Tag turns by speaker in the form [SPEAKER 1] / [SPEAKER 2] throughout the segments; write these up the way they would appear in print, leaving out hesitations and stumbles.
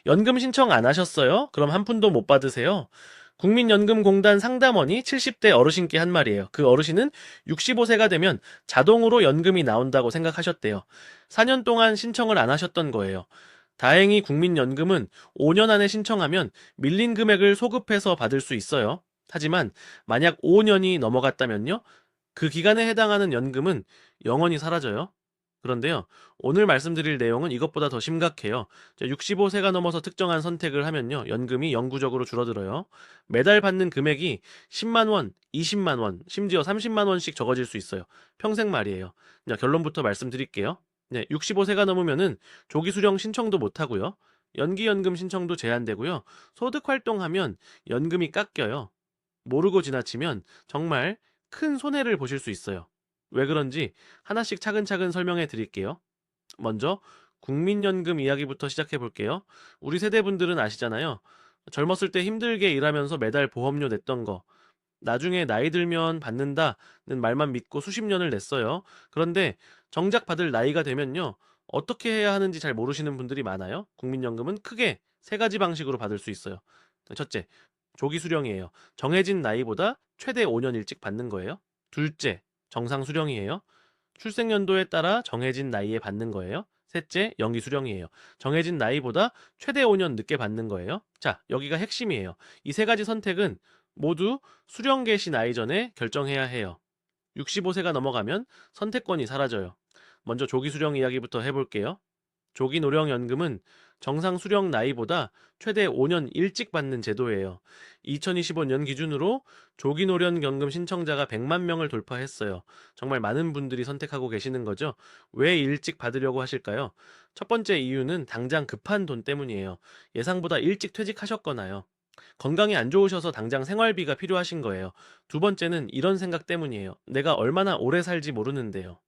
[SPEAKER 1] 연금 신청 안 하셨어요? 그럼 한 푼도 못 받으세요. 국민연금공단 상담원이 70대 어르신께 한 말이에요. 그 어르신은 65세가 되면 자동으로 연금이 나온다고 생각하셨대요. 4년 동안 신청을 안 하셨던 거예요. 다행히 국민연금은 5년 안에 신청하면 밀린 금액을 소급해서 받을 수 있어요. 하지만 만약 5년이 넘어갔다면요? 그 기간에 해당하는 연금은 영원히 사라져요. 그런데요, 오늘 말씀드릴 내용은 이것보다 더 심각해요. 65세가 넘어서 특정한 선택을 하면요, 연금이 영구적으로 줄어들어요. 매달 받는 금액이 10만 원, 20만 원, 심지어 30만 원씩 적어질 수 있어요. 평생 말이에요. 자, 결론부터 말씀드릴게요. 네, 65세가 넘으면은 조기 수령 신청도 못 하고요. 연기연금 신청도 제한되고요. 소득 활동하면 연금이 깎여요. 모르고 지나치면 정말 큰 손해를 보실 수 있어요. 왜 그런지 하나씩 차근차근 설명해 드릴게요. 먼저 국민연금 이야기부터 시작해 볼게요. 우리 세대분들은 아시잖아요. 젊었을 때 힘들게 일하면서 매달 보험료 냈던 거. 나중에 나이 들면 받는다는 말만 믿고 수십 년을 냈어요. 그런데 정작 받을 나이가 되면요. 어떻게 해야 하는지 잘 모르시는 분들이 많아요. 국민연금은 크게 세 가지 방식으로 받을 수 있어요. 첫째, 조기 수령이에요. 정해진 나이보다 최대 5년 일찍 받는 거예요. 둘째, 정상 수령이에요. 출생연도에 따라 정해진 나이에 받는 거예요. 셋째, 연기 수령이에요. 정해진 나이보다 최대 5년 늦게 받는 거예요. 자, 여기가 핵심이에요. 이 세 가지 선택은 모두 수령 개시 나이 전에 결정해야 해요. 65세가 넘어가면 선택권이 사라져요. 먼저 조기 수령 이야기부터 해볼게요. 조기 노령연금은 정상 수령 나이보다 최대 5년 일찍 받는 제도예요. 2025년 기준으로 조기 노령연금 신청자가 100만 명을 돌파했어요. 정말 많은 분들이 선택하고 계시는 거죠. 왜 일찍 받으려고 하실까요? 첫 번째 이유는 당장 급한 돈 때문이에요. 예상보다 일찍 퇴직하셨거나요. 건강이 안 좋으셔서 당장 생활비가 필요하신 거예요. 두 번째는 이런 생각 때문이에요. 내가 얼마나 오래 살지 모르는데요.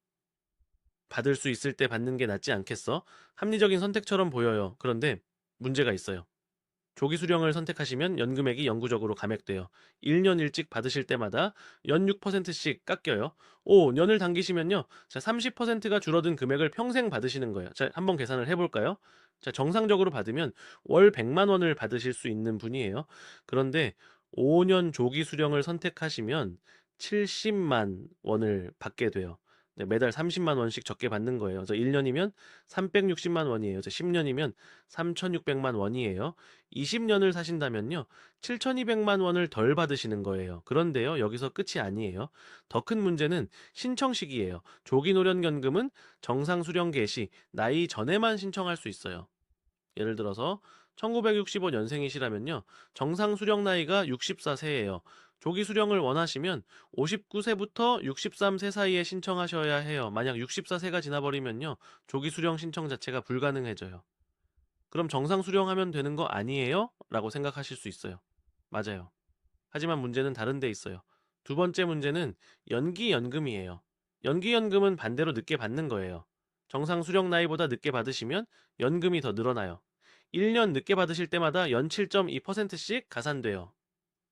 [SPEAKER 1] 받을 수 있을 때 받는 게 낫지 않겠어? 합리적인 선택처럼 보여요. 그런데 문제가 있어요. 조기 수령을 선택하시면 연금액이 영구적으로 감액돼요. 1년 일찍 받으실 때마다 연 6%씩 깎여요. 5년을 당기시면요. 자, 30%가 줄어든 금액을 평생 받으시는 거예요. 자, 한번 계산을 해볼까요? 자, 정상적으로 받으면 월 100만 원을 받으실 수 있는 분이에요. 그런데 5년 조기 수령을 선택하시면 70만 원을 받게 돼요. 네, 매달 30만 원씩 적게 받는 거예요. 그래서 1년이면 360만 원이에요. 10년이면 3,600만 원이에요. 20년을 사신다면요. 7,200만 원을 덜 받으시는 거예요. 그런데요, 여기서 끝이 아니에요. 더 큰 문제는 신청 시기예요. 조기 노령연금은 정상 수령 개시, 나이 전에만 신청할 수 있어요. 예를 들어서 1965년생이시라면요. 정상 수령 나이가 64세예요. 조기 수령을 원하시면 59세부터 63세 사이에 신청하셔야 해요. 만약 64세가 지나버리면요. 조기 수령 신청 자체가 불가능해져요. 그럼 정상 수령하면 되는 거 아니에요? 라고 생각하실 수 있어요. 맞아요. 하지만 문제는 다른 데 있어요. 두 번째 문제는 연기연금이에요. 연기연금은 반대로 늦게 받는 거예요. 정상 수령 나이보다 늦게 받으시면 연금이 더 늘어나요. 1년 늦게 받으실 때마다 연 7.2%씩 가산돼요.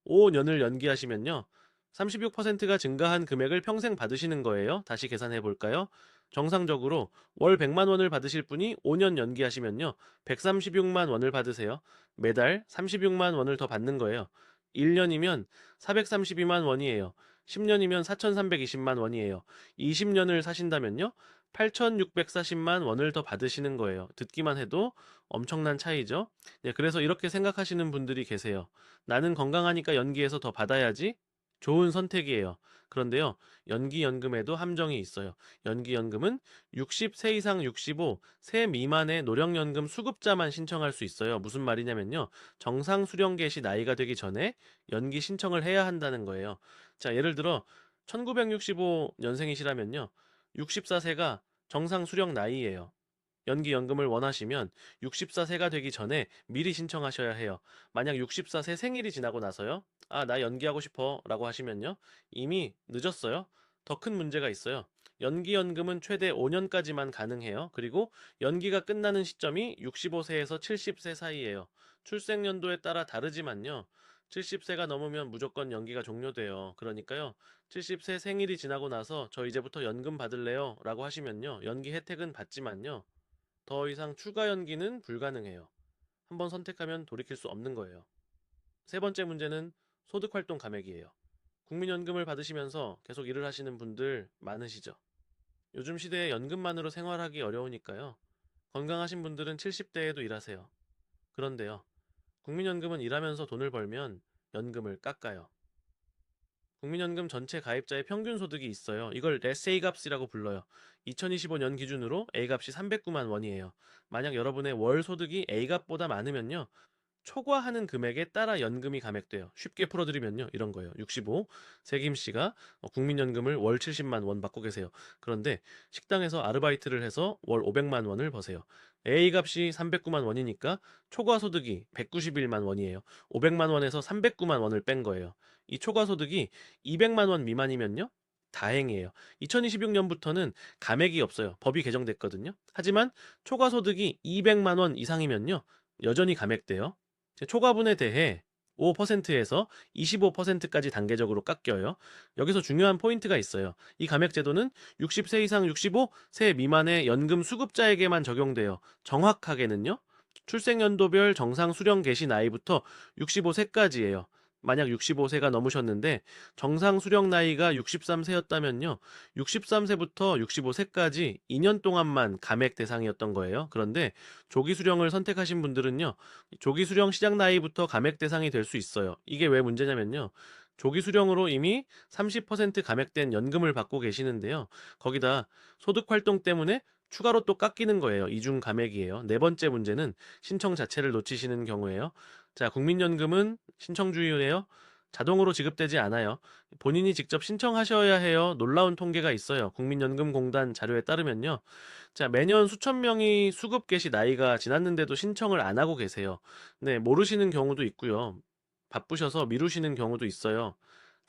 [SPEAKER 1] 5년을 연기하시면요. 36%가 증가한 금액을 평생 받으시는 거예요. 다시 계산해 볼까요? 정상적으로 월 100만 원을 받으실 분이 5년 연기하시면요. 136만 원을 받으세요. 매달 36만 원을 더 받는 거예요. 1년이면 432만 원이에요. 10년이면 4,320만 원이에요. 20년을 사신다면요. 8,640만 원을 더 받으시는 거예요. 듣기만 해도 엄청난 차이죠. 네, 그래서 이렇게 생각하시는 분들이 계세요. 나는 건강하니까 연기해서 더 받아야지. 좋은 선택이에요. 그런데요, 연기연금에도 함정이 있어요. 연기연금은 60세 이상 65세 미만의 노령연금 수급자만 신청할 수 있어요. 무슨 말이냐면요. 정상 수령 개시 나이가 되기 전에 연기 신청을 해야 한다는 거예요. 자, 예를 들어 1965년생이시라면요. 64세가 정상 수령 나이예요. 연기연금을 원하시면 64세가 되기 전에 미리 신청하셔야 해요. 만약 64세 생일이 지나고 나서요. 아, 나 연기하고 싶어 라고 하시면요. 이미 늦었어요. 더 큰 문제가 있어요. 연기연금은 최대 5년까지만 가능해요. 그리고 연기가 끝나는 시점이 65세에서 70세 사이예요. 출생연도에 따라 다르지만요. 70세가 넘으면 무조건 연기가 종료돼요. 그러니까요. 70세 생일이 지나고 나서 저 이제부터 연금 받을래요 라고 하시면요. 연기 혜택은 받지만요. 더 이상 추가 연기는 불가능해요. 한번 선택하면 돌이킬 수 없는 거예요. 세 번째 문제는 소득활동 감액이에요. 국민연금을 받으시면서 계속 일을 하시는 분들 많으시죠? 요즘 시대에 연금만으로 생활하기 어려우니까요. 건강하신 분들은 70대에도 일하세요. 그런데요, 국민연금은 일하면서 돈을 벌면 연금을 깎아요. 국민연금 전체 가입자의 평균 소득이 있어요. 이걸 레스 A값이라고 불러요. 2025년 기준으로 A값이 309만 원이에요. 만약 여러분의 월 소득이 A값보다 많으면요, 초과하는 금액에 따라 연금이 감액돼요. 쉽게 풀어드리면요, 이런 거예요. 65, 세김 씨가 국민연금을 월 70만 원 받고 계세요. 그런데 식당에서 아르바이트를 해서 월 500만 원을 버세요. A값이 309만 원이니까 초과 소득이 191만 원이에요. 500만 원에서 309만 원을 뺀 거예요. 이 초과 소득이 200만 원 미만이면요, 다행이에요. 2026년부터는 감액이 없어요. 법이 개정됐거든요. 하지만 초과 소득이 200만 원 이상이면요, 여전히 감액돼요. 초과분에 대해 5%에서 25%까지 단계적으로 깎여요. 여기서 중요한 포인트가 있어요. 이 감액제도는 60세 이상 65세 미만의 연금 수급자에게만 적용돼요. 정확하게는요, 출생연도별 정상 수령 개시 나이부터 65세까지예요. 만약 65세가 넘으셨는데 정상 수령 나이가 63세였다면요, 63세부터 65세까지 2년 동안만 감액 대상이었던 거예요. 그런데 조기 수령을 선택하신 분들은요, 조기 수령 시작 나이부터 감액 대상이 될 수 있어요. 이게 왜 문제냐면요, 조기 수령으로 이미 30% 감액된 연금을 받고 계시는데요, 거기다 소득 활동 때문에 추가로 또 깎이는 거예요. 이중 감액이에요. 네 번째 문제는 신청 자체를 놓치시는 경우예요. 자, 국민연금은 신청주의예요. 자동으로 지급되지 않아요. 본인이 직접 신청하셔야 해요. 놀라운 통계가 있어요. 국민연금공단 자료에 따르면요, 자, 매년 수천 명이 수급 개시 나이가 지났는데도 신청을 안 하고 계세요. 네, 모르시는 경우도 있고요. 바쁘셔서 미루시는 경우도 있어요.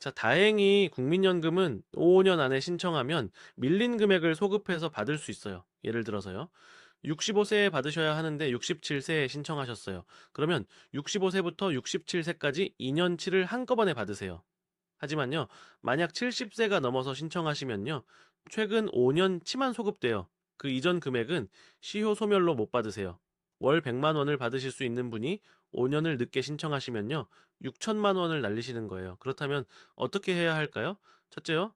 [SPEAKER 1] 자, 다행히 국민연금은 5년 안에 신청하면 밀린 금액을 소급해서 받을 수 있어요. 예를 들어서요, 65세에 받으셔야 하는데 67세에 신청하셨어요. 그러면 65세부터 67세까지 2년치를 한꺼번에 받으세요. 하지만요, 만약 70세가 넘어서 신청하시면요, 최근 5년치만 소급돼요. 그 이전 금액은 시효 소멸로 못 받으세요. 월 100만 원을 받으실 수 있는 분이 5년을 늦게 신청하시면요, 6천만 원을 날리시는 거예요. 그렇다면 어떻게 해야 할까요? 첫째요,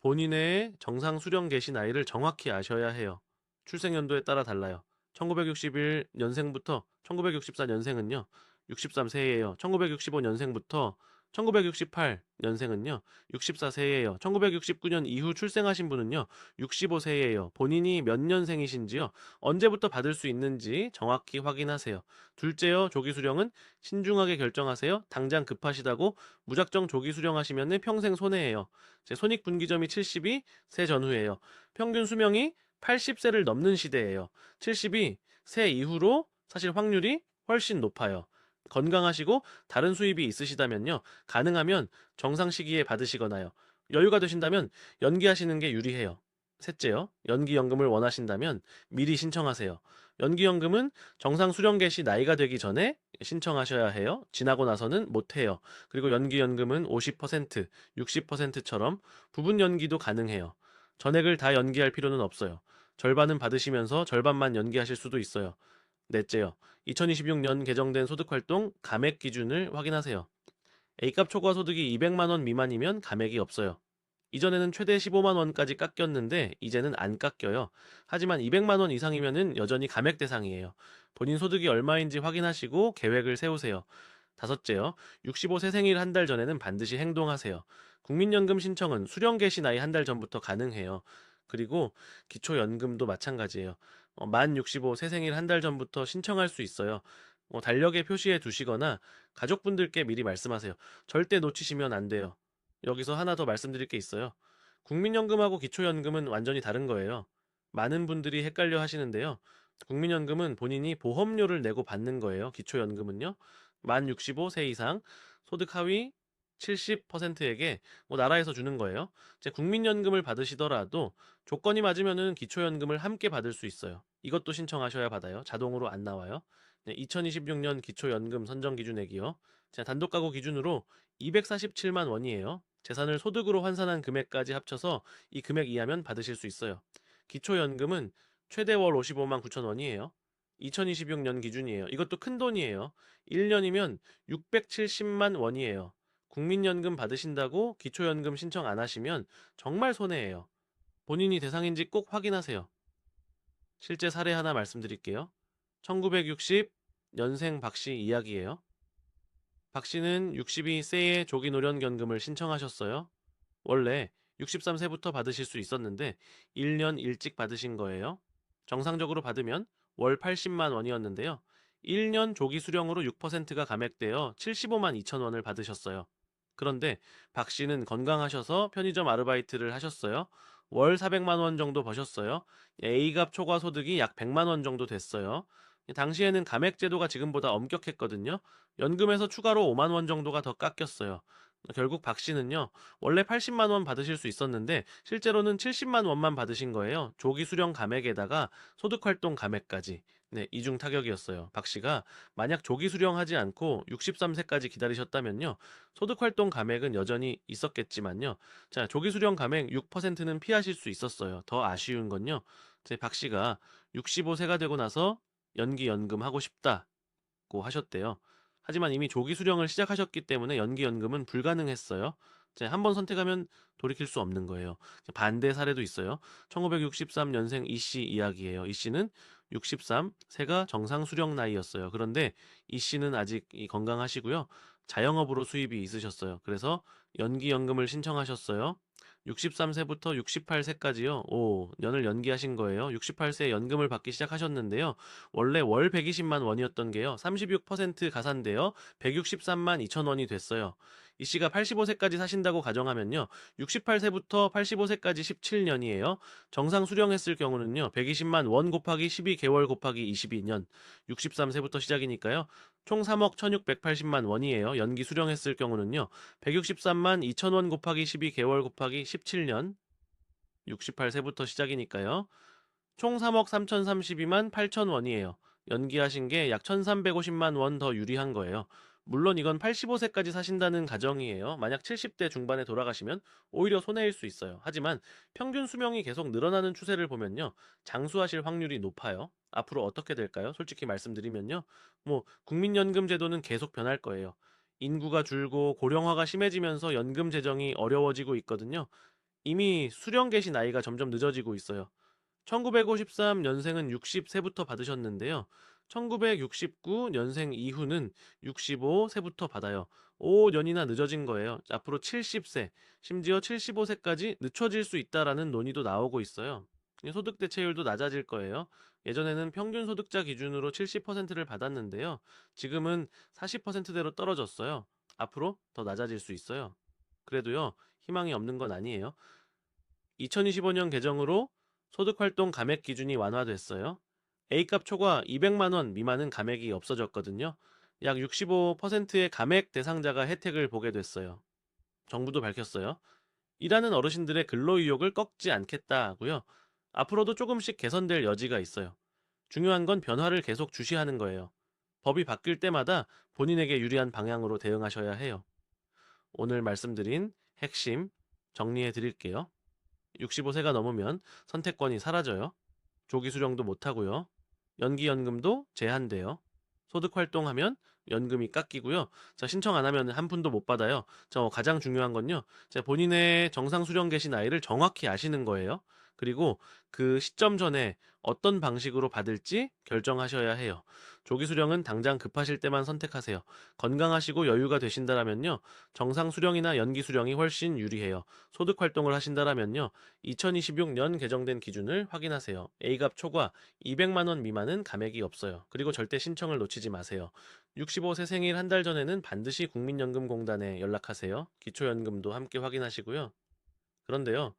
[SPEAKER 1] 본인의 정상 수령 개시 나이를 정확히 아셔야 해요. 출생연도에 따라 달라요. 1961년생부터 1964년생은요, 63세예요. 1965년생부터 1968년생은요, 64세예요. 1969년 이후 출생하신 분은요, 65세예요. 본인이 몇 년생이신지요, 언제부터 받을 수 있는지 정확히 확인하세요. 둘째요, 조기 수령은 신중하게 결정하세요. 당장 급하시다고 무작정 조기 수령하시면 평생 손해예요. 제 손익분기점이 72, 세 전후예요. 평균 수명이 80세를 넘는 시대예요. 72, 세 이후로 사실 확률이 훨씬 높아요. 건강하시고 다른 수입이 있으시다면요, 가능하면 정상 시기에 받으시거나요, 여유가 되신다면 연기하시는 게 유리해요. 셋째요, 연기연금을 원하신다면 미리 신청하세요. 연기연금은 정상 수령 개시 나이가 되기 전에 신청하셔야 해요. 지나고 나서는 못해요. 그리고 연기연금은 50%, 60%처럼 부분 연기도 가능해요. 전액을 다 연기할 필요는 없어요. 절반은 받으시면서 절반만 연기하실 수도 있어요. 넷째요, 2026년 개정된 소득활동 감액 기준을 확인하세요. A값 초과 소득이 200만 원 미만이면 감액이 없어요. 이전에는 최대 15만 원까지 깎였는데 이제는 안 깎여요. 하지만 200만 원 이상이면은 여전히 감액 대상이에요. 본인 소득이 얼마인지 확인하시고 계획을 세우세요. 다섯째요, 65세 생일 한 달 전에는 반드시 행동하세요. 국민연금 신청은 수령 개시 나이 한 달 전부터 가능해요. 그리고 기초연금도 마찬가지예요. 만 65세 생일 한 달 전부터 신청할 수 있어요. 달력에 표시해 두시거나 가족분들께 미리 말씀하세요. 절대 놓치시면 안 돼요. 여기서 하나 더 말씀드릴 게 있어요. 국민연금하고 기초연금은 완전히 다른 거예요. 많은 분들이 헷갈려 하시는데요, 국민연금은 본인이 보험료를 내고 받는 거예요. 기초연금은요, 만 65세 이상 소득 하위 70%에게 나라에서 주는 거예요. 이제 국민연금을 받으시더라도 조건이 맞으면은 기초연금을 함께 받을 수 있어요. 이것도 신청하셔야 받아요. 자동으로 안 나와요. 2026년 기초연금 선정기준액이요, 자, 단독가구 기준으로 247만 원이에요. 재산을 소득으로 환산한 금액까지 합쳐서 이 금액 이하면 받으실 수 있어요. 기초연금은 최대 월 55만 9천 원이에요. 2026년 기준이에요. 이것도 큰 돈이에요. 1년이면 670만 원이에요. 국민연금 받으신다고 기초연금 신청 안 하시면 정말 손해예요. 본인이 대상인지 꼭 확인하세요. 실제 사례 하나 말씀드릴게요. 1960년생 박 씨 이야기예요. 박 씨는 62세에 조기노령연금을 신청하셨어요. 원래 63세부터 받으실 수 있었는데 1년 일찍 받으신 거예요. 정상적으로 받으면 월 80만 원이었는데요. 1년 조기 수령으로 6%가 감액되어 75만 2천 원을 받으셨어요. 그런데 박 씨는 건강하셔서 편의점 아르바이트를 하셨어요. 월 400만 원 정도 버셨어요. A갑 초과 소득이 약 100만 원 정도 됐어요. 당시에는 감액 제도가 지금보다 엄격했거든요. 연금에서 추가로 5만 원 정도가 더 깎였어요. 결국 박 씨는요, 원래 80만 원 받으실 수 있었는데 실제로는 70만 원만 받으신 거예요. 조기 수령 감액에다가 소득활동 감액까지. 네, 이중 타격이었어요. 박 씨가 만약 조기 수령하지 않고 63세까지 기다리셨다면요, 소득활동 감액은 여전히 있었겠지만요. 자, 조기 수령 감액 6%는 피하실 수 있었어요. 더 아쉬운 건요, 제 박 씨가 65세가 되고 나서 연기 연금 하고 싶다고 하셨대요. 하지만 이미 조기 수령을 시작하셨기 때문에 연기 연금은 불가능했어요. 한번 선택하면 돌이킬 수 없는 거예요. 반대 사례도 있어요. 1963년생 이 씨 이야기예요. 이 씨는 63세가 정상 수령 나이였어요. 그런데 이 씨는 아직 건강하시고요. 자영업으로 수입이 있으셨어요. 그래서 연기 연금을 신청하셨어요. 63세부터 68세까지요. 오, 년을 연기하신 거예요. 68세에 연금을 받기 시작하셨는데요. 원래 월 120만 원이었던 게요. 36% 가산되어 163만 2천 원이 됐어요. 이 씨가 85세까지 사신다고 가정하면요. 68세부터 85세까지 17년이에요. 정상 수령했을 경우는요. 120만 원 곱하기 12개월 곱하기 22년. 63세부터 시작이니까요. 총 3억 1680만 원이에요. 연기 수령했을 경우는요. 163만 2천 원 곱하기 12개월 곱하기 17년. 68세부터 시작이니까요. 총 3억 3032만 8천 원이에요. 연기하신 게 약 1350만 원 더 유리한 거예요. 물론 이건 85세까지 사신다는 가정이에요. 만약 70대 중반에 돌아가시면 오히려 손해일 수 있어요. 하지만 평균 수명이 계속 늘어나는 추세를 보면요. 장수하실 확률이 높아요. 앞으로 어떻게 될까요? 솔직히 말씀드리면요. 국민연금 제도는 계속 변할 거예요. 인구가 줄고 고령화가 심해지면서 연금 재정이 어려워지고 있거든요. 이미 수령 개시 나이가 점점 늦어지고 있어요. 1953년생은 60세부터 받으셨는데요. 1969년생 이후는 65세부터 받아요. 5년이나 늦어진 거예요. 앞으로 70세, 심지어 75세까지 늦춰질 수 있다라는 논의도 나오고 있어요. 소득 대체율도 낮아질 거예요. 예전에는 평균 소득자 기준으로 70%를 받았는데요. 지금은 40%대로 떨어졌어요. 앞으로 더 낮아질 수 있어요. 그래도요, 희망이 없는 건 아니에요. 2025년 개정으로 소득활동 감액 기준이 완화됐어요. A값 초과 200만 원 미만은 감액이 없어졌거든요. 약 65%의 감액 대상자가 혜택을 보게 됐어요. 정부도 밝혔어요. 일하는 어르신들의 근로 의욕을 꺾지 않겠다고요. 앞으로도 조금씩 개선될 여지가 있어요. 중요한 건 변화를 계속 주시하는 거예요. 법이 바뀔 때마다 본인에게 유리한 방향으로 대응하셔야 해요. 오늘 말씀드린 핵심 정리해 드릴게요. 65세가 넘으면 선택권이 사라져요. 조기 수령도 못하고요. 연기연금도 제한돼요. 소득 활동하면 연금이 깎이고요. 자, 신청 안 하면 한 푼도 못 받아요. 가장 중요한 건요. 자, 본인의 정상 수령 계신 나이를 정확히 아시는 거예요. 그리고 그 시점 전에 어떤 방식으로 받을지 결정하셔야 해요. 조기 수령은 당장 급하실 때만 선택하세요. 건강하시고 여유가 되신다라면요. 정상 수령이나 연기 수령이 훨씬 유리해요. 소득 활동을 하신다라면요. 2026년 개정된 기준을 확인하세요. A갑 초과 200만 원 미만은 감액이 없어요. 그리고 절대 신청을 놓치지 마세요. 65세 생일 한 달 전에는 반드시 국민연금공단에 연락하세요. 기초연금도 함께 확인하시고요. 그런데요,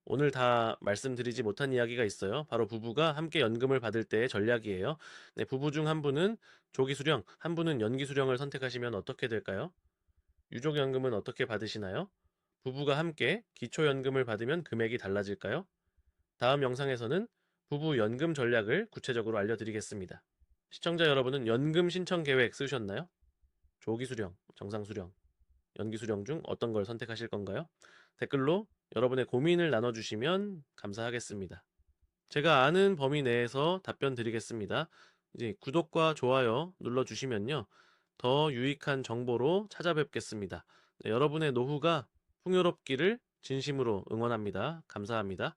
[SPEAKER 1] 오늘 다 말씀드리지 못한 이야기가 있어요. 바로 부부가 함께 연금을 받을 때의 전략이에요. 네, 부부 중 한 분은 조기 수령, 한 분은 연기 수령을 선택하시면 어떻게 될까요? 유족연금은 어떻게 받으시나요? 부부가 함께 기초연금을 받으면 금액이 달라질까요? 다음 영상에서는 부부 연금 전략을 구체적으로 알려드리겠습니다. 시청자 여러분은 연금 신청 계획 쓰셨나요? 조기 수령, 정상 수령, 연기 수령 중 어떤 걸 선택하실 건가요? 댓글로 여러분의 고민을 나눠주시면 감사하겠습니다. 제가 아는 범위 내에서 답변 드리겠습니다. 이제 구독과 좋아요 눌러주시면요. 더 유익한 정보로 찾아뵙겠습니다. 네, 여러분의 노후가 풍요롭기를 진심으로 응원합니다. 감사합니다.